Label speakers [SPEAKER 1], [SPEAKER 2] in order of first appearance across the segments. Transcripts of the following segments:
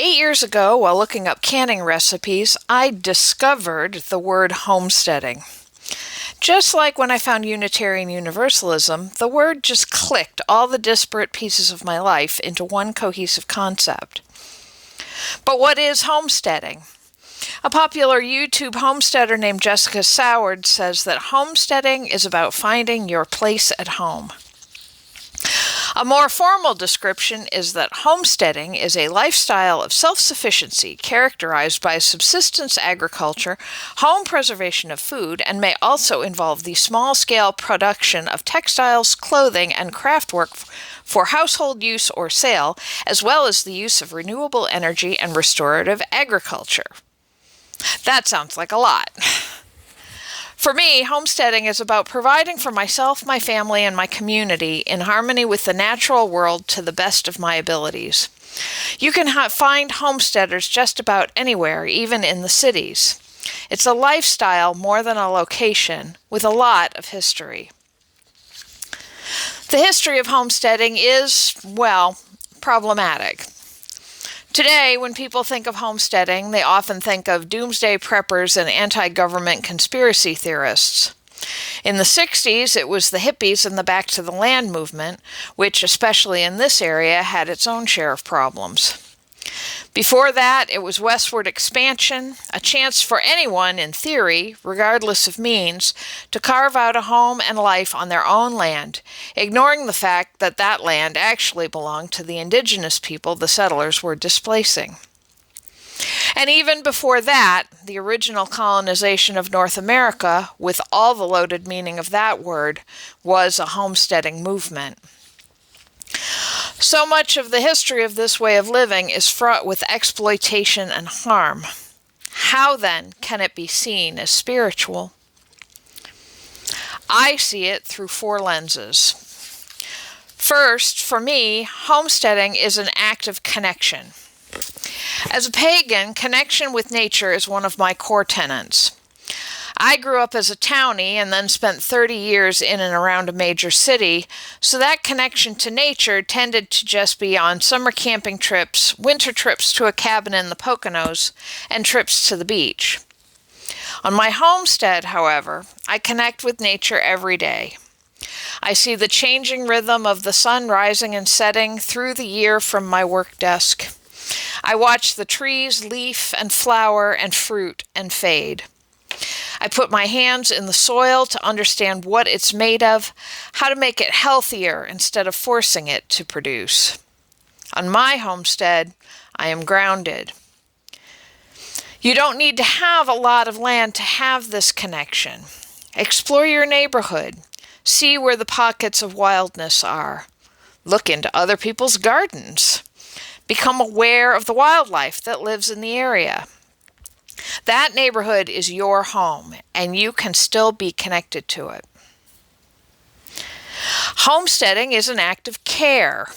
[SPEAKER 1] 8 years ago, while looking up canning recipes, I discovered the word homesteading. Just like when I found Unitarian Universalism, the word just clicked all the disparate pieces of my life into one cohesive concept. But what is homesteading? A popular YouTube homesteader named Jessica Soward says that homesteading is about finding your place at home. A more formal description is that homesteading is a lifestyle of self-sufficiency characterized by subsistence agriculture, home preservation of food, and may also involve the small-scale production of textiles, clothing, and craftwork for household use or sale, as well as the use of renewable energy and restorative agriculture. That sounds like a lot. For me, homesteading is about providing for myself, my family, and my community in harmony with the natural world to the best of my abilities. You can find homesteaders just about anywhere, even in the cities. It's a lifestyle more than a location, with a lot of history. The history of homesteading is, well, problematic. Today, when people think of homesteading, they often think of doomsday preppers and anti-government conspiracy theorists. In the 60s, it was the hippies and the Back to the Land movement, which, especially in this area, had its own share of problems. Before that, it was westward expansion, a chance for anyone, in theory, regardless of means, to carve out a home and life on their own land, ignoring the fact that that land actually belonged to the indigenous people the settlers were displacing. And even before that, the original colonization of North America, with all the loaded meaning of that word, was a homesteading movement. So much of the history of this way of living is fraught with exploitation and harm. How then can it be seen as spiritual? I see it through 4 lenses. First, for me, homesteading is an act of connection. As a pagan, connection with nature is one of my core tenets. I grew up as a townie and then spent 30 years in and around a major city, so that connection to nature tended to just be on summer camping trips, winter trips to a cabin in the Poconos, and trips to the beach. On my homestead, however, I connect with nature every day. I see the changing rhythm of the sun rising and setting through the year from my work desk. I watch the trees leaf and flower and fruit and fade. I put my hands in the soil to understand what it's made of, how to make it healthier instead of forcing it to produce. On my homestead, I am grounded. You don't need to have a lot of land to have this connection. Explore your neighborhood. See where the pockets of wildness are. Look into other people's gardens. Become aware of the wildlife that lives in the area. That neighborhood is your home, and you can still be connected to it. Homesteading is an act of care.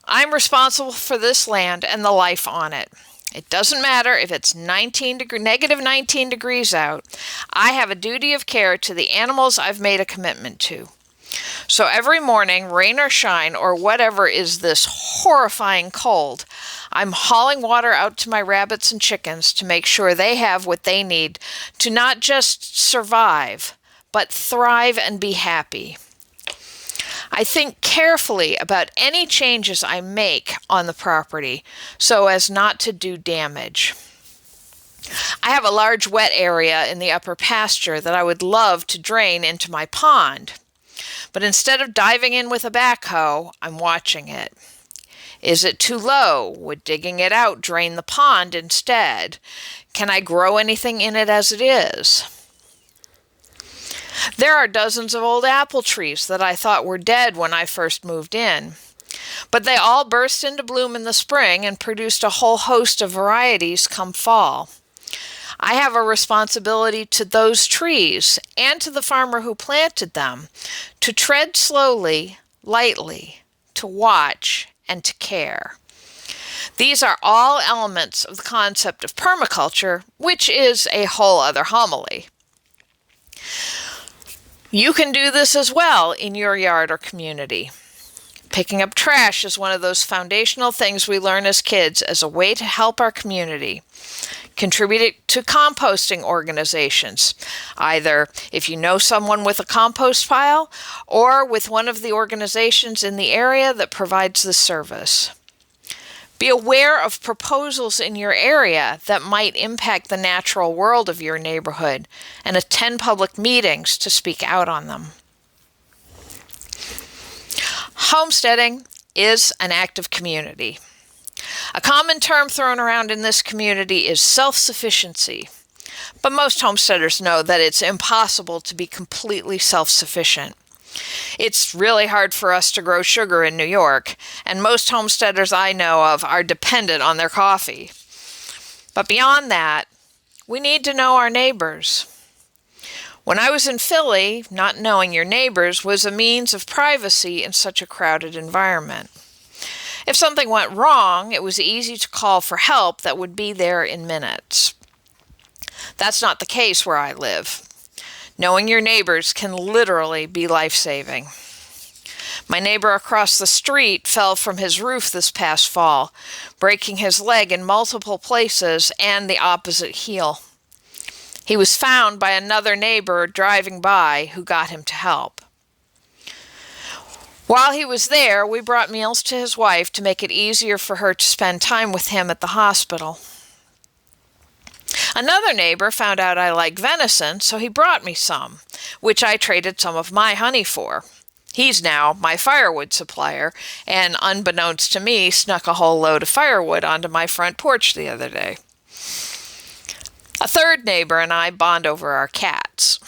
[SPEAKER 1] I'm responsible for this land and the life on it. It doesn't matter if it's negative 19 degrees out. I have a duty of care to the animals I've made a commitment to. So every morning, rain or shine, or whatever is this horrifying cold, I'm hauling water out to my rabbits and chickens to make sure they have what they need to not just survive, but thrive and be happy. I think carefully about any changes I make on the property so as not to do damage. I have a large wet area in the upper pasture that I would love to drain into my pond. But instead of diving in with a backhoe, I'm watching it. Is it too low? Would digging it out drain the pond instead? Can I grow anything in it as it is? There are dozens of old apple trees that I thought were dead when I first moved in. But they all burst into bloom in the spring and produced a whole host of varieties come fall. I have a responsibility to those trees and to the farmer who planted them to tread slowly, lightly, to watch, and to care. These are all elements of the concept of permaculture, which is a whole other homily. You can do this as well in your yard or community. Picking up trash is one of those foundational things we learn as kids as a way to help our community. Contribute to composting organizations, either if you know someone with a compost pile or with one of the organizations in the area that provides the service. Be aware of proposals in your area that might impact the natural world of your neighborhood and attend public meetings to speak out on them. Homesteading is an act of community. A common term thrown around in this community is self-sufficiency, but most homesteaders know that it's impossible to be completely self-sufficient. It's really hard for us to grow sugar in New York, and most homesteaders I know of are dependent on their coffee. But beyond that, we need to know our neighbors. When I was in Philly, not knowing your neighbors was a means of privacy in such a crowded environment. If something went wrong, it was easy to call for help that would be there in minutes. That's not the case where I live. Knowing your neighbors can literally be life-saving. My neighbor across the street fell from his roof this past fall, breaking his leg in multiple places and the opposite heel. He was found by another neighbor driving by who got him to help. While he was there, we brought meals to his wife to make it easier for her to spend time with him at the hospital. Another neighbor found out I like venison, so he brought me some, which I traded some of my honey for. He's now my firewood supplier, and unbeknownst to me, snuck a whole load of firewood onto my front porch the other day. A third neighbor and I bond over our cats.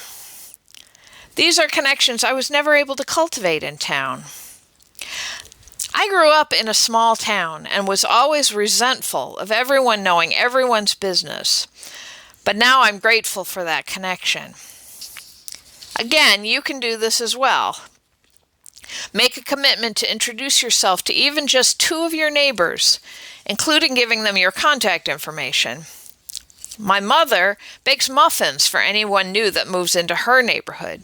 [SPEAKER 1] These are connections I was never able to cultivate in town. I grew up in a small town and was always resentful of everyone knowing everyone's business, but now I'm grateful for that connection. Again, you can do this as well. Make a commitment to introduce yourself to even just 2 of your neighbors, including giving them your contact information. My mother bakes muffins for anyone new that moves into her neighborhood.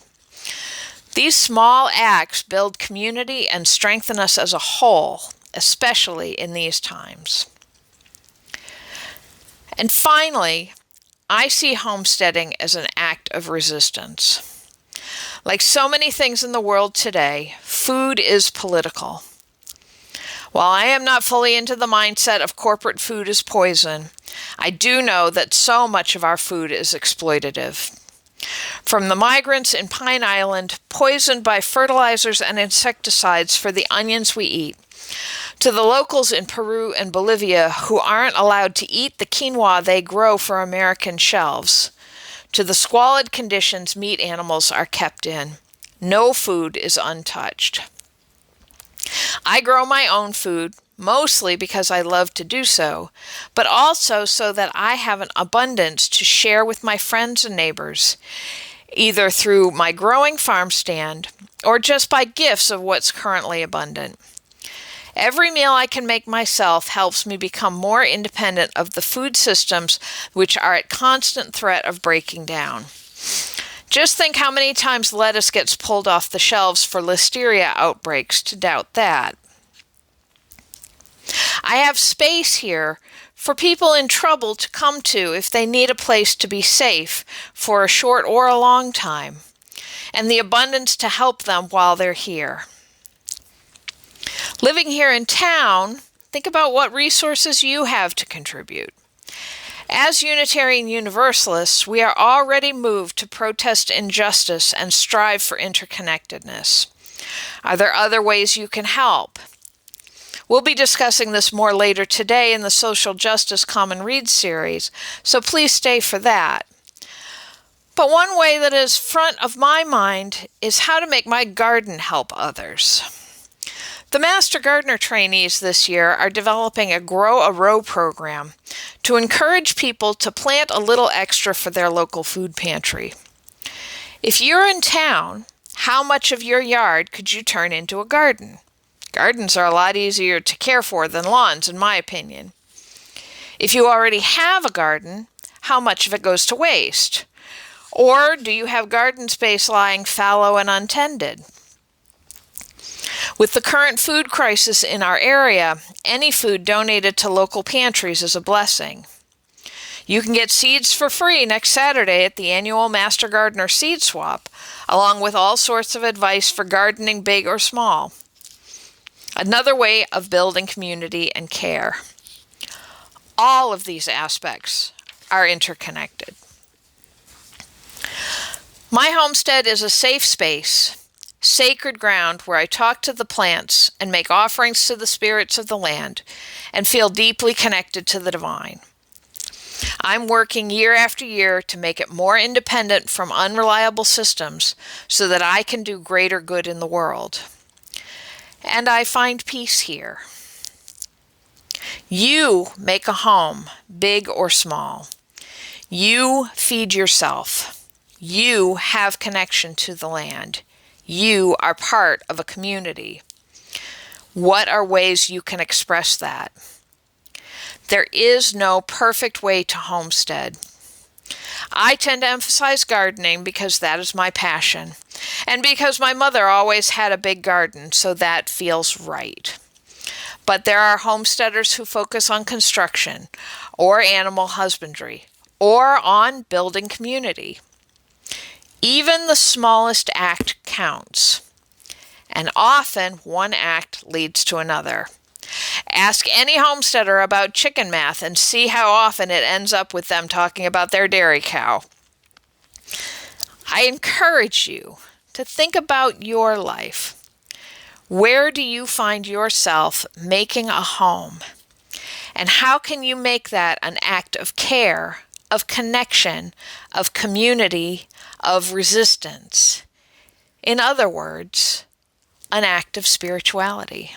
[SPEAKER 1] These small acts build community and strengthen us as a whole, especially in these times. And finally, I see homesteading as an act of resistance. Like so many things in the world today, food is political. While I am not fully into the mindset of corporate food is poison, I do know that so much of our food is exploitative. From the migrants in Pine Island, poisoned by fertilizers and insecticides for the onions we eat, to the locals in Peru and Bolivia who aren't allowed to eat the quinoa they grow for American shelves, to the squalid conditions meat animals are kept in, no food is untouched. I grow my own food, mostly because I love to do so, but also so that I have an abundance to share with my friends and neighbors, either through my growing farm stand or just by gifts of what's currently abundant. Every meal I can make myself helps me become more independent of the food systems which are at constant threat of breaking down. Just think how many times lettuce gets pulled off the shelves for listeria outbreaks to doubt that. I have space here for people in trouble to come to if they need a place to be safe for a short or a long time, and the abundance to help them while they're here. Living here in town, think about what resources you have to contribute. As Unitarian Universalists, we are already moved to protest injustice and strive for interconnectedness. Are there other ways you can help? We'll be discussing this more later today in the Social Justice Common Read series, so please stay for that. But one way that is front of my mind is how to make my garden help others. The Master Gardener trainees this year are developing a Grow a Row program to encourage people to plant a little extra for their local food pantry. If you're in town, how much of your yard could you turn into a garden? Gardens are a lot easier to care for than lawns, in my opinion. If you already have a garden, how much of it goes to waste? Or do you have garden space lying fallow and untended? With the current food crisis in our area, any food donated to local pantries is a blessing. You can get seeds for free next Saturday at the annual Master Gardener Seed Swap, along with all sorts of advice for gardening big or small. Another way of building community and care. All of these aspects are interconnected. My homestead is a safe space, sacred ground where I talk to the plants and make offerings to the spirits of the land and feel deeply connected to the divine. I'm working year after year to make it more independent from unreliable systems so that I can do greater good in the world. And I find peace here. You make a home, big or small. You feed yourself. You have connection to the land. You are part of a community. What are ways you can express that? There is no perfect way to homestead. I tend to emphasize gardening because that is my passion, and because my mother always had a big garden, so that feels right. But there are homesteaders who focus on construction, or animal husbandry, or on building community. Even the smallest act counts, and often one act leads to another. Ask any homesteader about chicken math and see how often it ends up with them talking about their dairy cow. I encourage you to think about your life. Where do you find yourself making a home? And how can you make that an act of care, of connection, of community, of resistance? In other words, an act of spirituality.